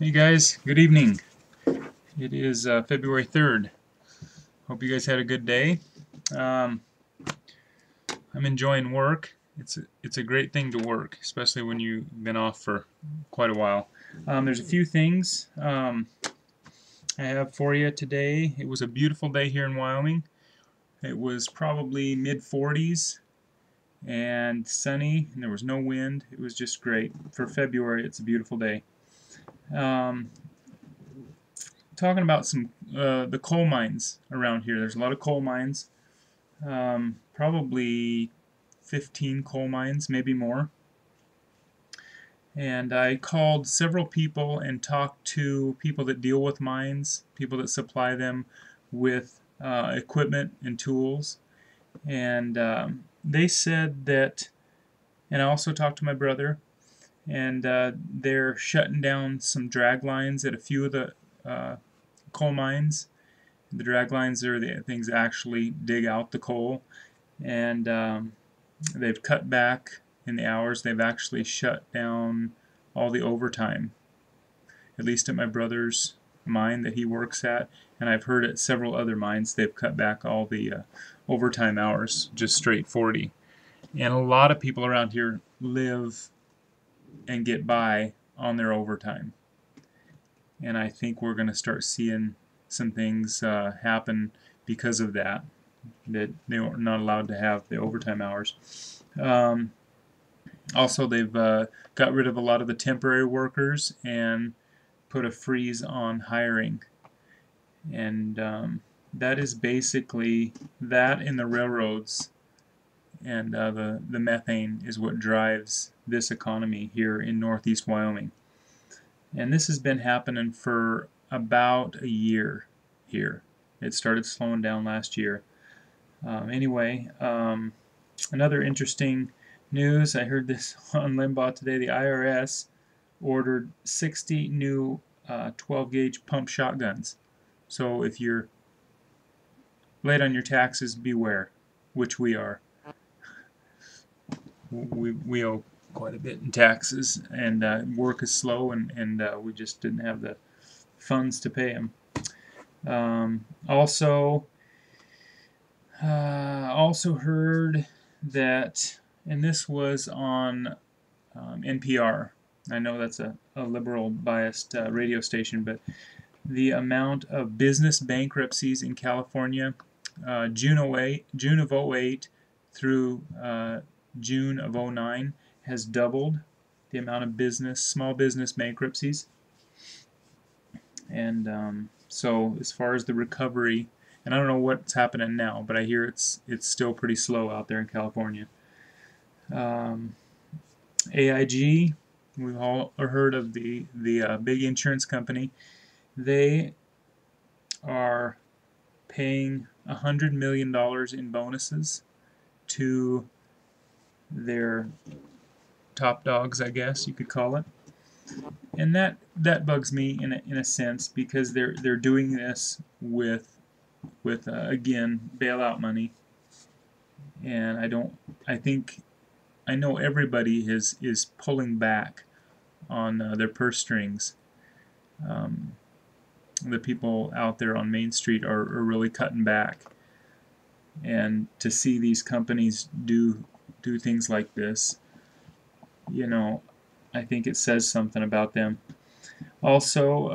Hey guys, good evening. It is February 3rd. Hope you guys had a good day. Um, I'm enjoying work. It's a great thing to work, especially when you've been off for quite a while. There's a few things I have for you today. It was a beautiful day here in Wyoming. It was probably mid-40s and sunny, and there was no wind. It was just great. For February, it's a beautiful day. Um, Talking about some the coal mines around here. There's a lot of coal mines, probably 15 coal mines, maybe more. And I called several people and talked to people that deal with mines, people that supply them with equipment and tools. And they said that, and I also talked to my brother, and they're shutting down some drag lines at a few of the coal mines. The drag lines are the things that actually dig out the coal, and they've cut back in the hours. They've actually shut down all the overtime, at least at my brother's mine that he works at, and I've heard at several other mines they've cut back all the overtime hours, just straight 40. And a lot of people around here live and get by on their overtime. And I think we're going to start seeing some things happen because of that they were not allowed to have the overtime hours. Also, they've got rid of a lot of the temporary workers and put a freeze on hiring. And that is basically that in the railroads, and the methane is what drives this economy here in northeast Wyoming. And this has been happening for about a year here. It started slowing down last year. Anyway, another interesting news, I heard this on Limbaugh today. The IRS ordered 60 new 12-gauge pump shotguns. So if you're late on your taxes, beware, which we are. We owe quite a bit in taxes, and work is slow, and we just didn't have the funds to pay them. Also heard that, and this was on NPR. I know that's a liberal biased radio station, but the amount of business bankruptcies in California, June of 2008 through June of 2009 has doubled the amount of small business bankruptcies. And so as far as the recovery, and I don't know what's happening now, but I hear it's still pretty slow out there in California. AIG, we've all heard of the big insurance company. They are paying $100 million in bonuses to their top dogs, I guess you could call it. And that bugs me in a sense, because they're doing this with again, bailout money. And I know everybody is pulling back on their purse strings. The people out there on Main Street are really cutting back. And to see these companies do things like this, I think it says something about them. Also,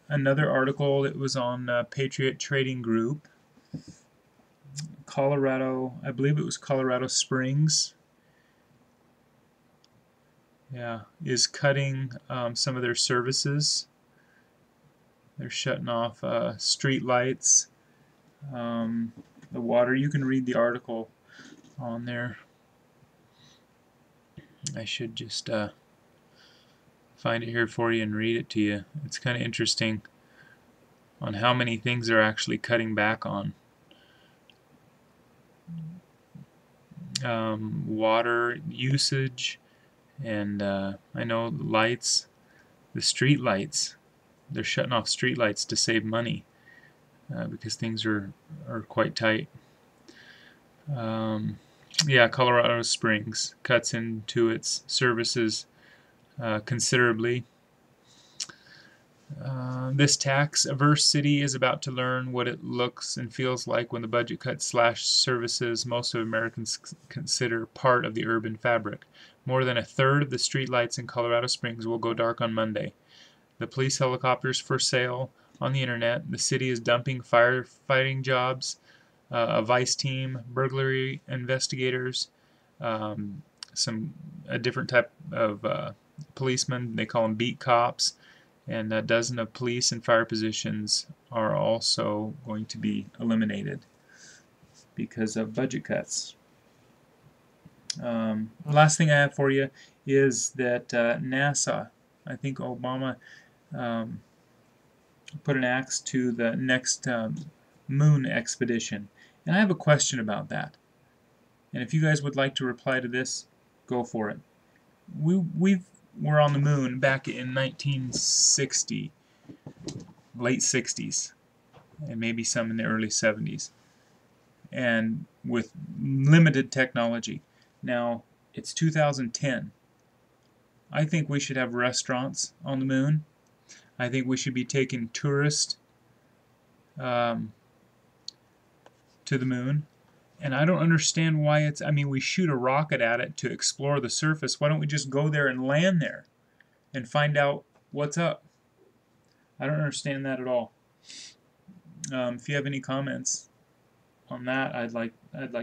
another article that was on Patriot Trading Group, Colorado, I believe it was Colorado Springs, is cutting some of their services. They're shutting off street lights, the water. You can read the article on there. I should just find it here for you and read it to you. It's kind of interesting on how many things they're actually cutting back on. Water usage, and I know lights, the street lights. They're shutting off street lights to save money because things are quite tight. Colorado Springs cuts into its services considerably. This tax-averse city is about to learn what it looks and feels like when the budget cuts slash services most of Americans consider part of the urban fabric. More than a third of the streetlights in Colorado Springs will go dark on Monday. The police helicopters for sale on the internet. The city is dumping firefighting jobs, a vice team, burglary investigators, a different type of policemen. They call them beat cops. And a dozen of police and fire positions are also going to be eliminated because of budget cuts. Last thing I have for you is that NASA, I think Obama put an axe to the next moon expedition. And I have a question about that. And if you guys would like to reply to this, go for it. We were on the moon back in 1960, late 60s, and maybe some in the early 70s, and with limited technology. Now, it's 2010. I think we should have restaurants on the moon. I think we should be taking tourists to the moon. And I don't understand why it's, I mean, we shoot a rocket at it to explore the surface. Why don't we just go there and land there and find out what's up? I don't understand that at all. If you have any comments on that, I'd like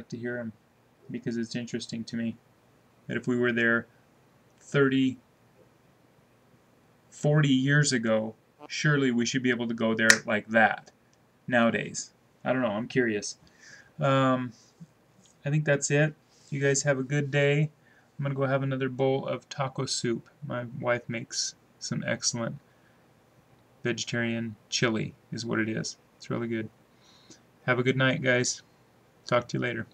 to hear them, because it's interesting to me that if we were there 30, 40 years ago, surely we should be able to go there like that nowadays. I don't know. I'm curious. I think that's it. You guys have a good day. I'm going to go have another bowl of taco soup. My wife makes some excellent vegetarian chili, is what it is. It's really good. Have a good night, guys. Talk to you later.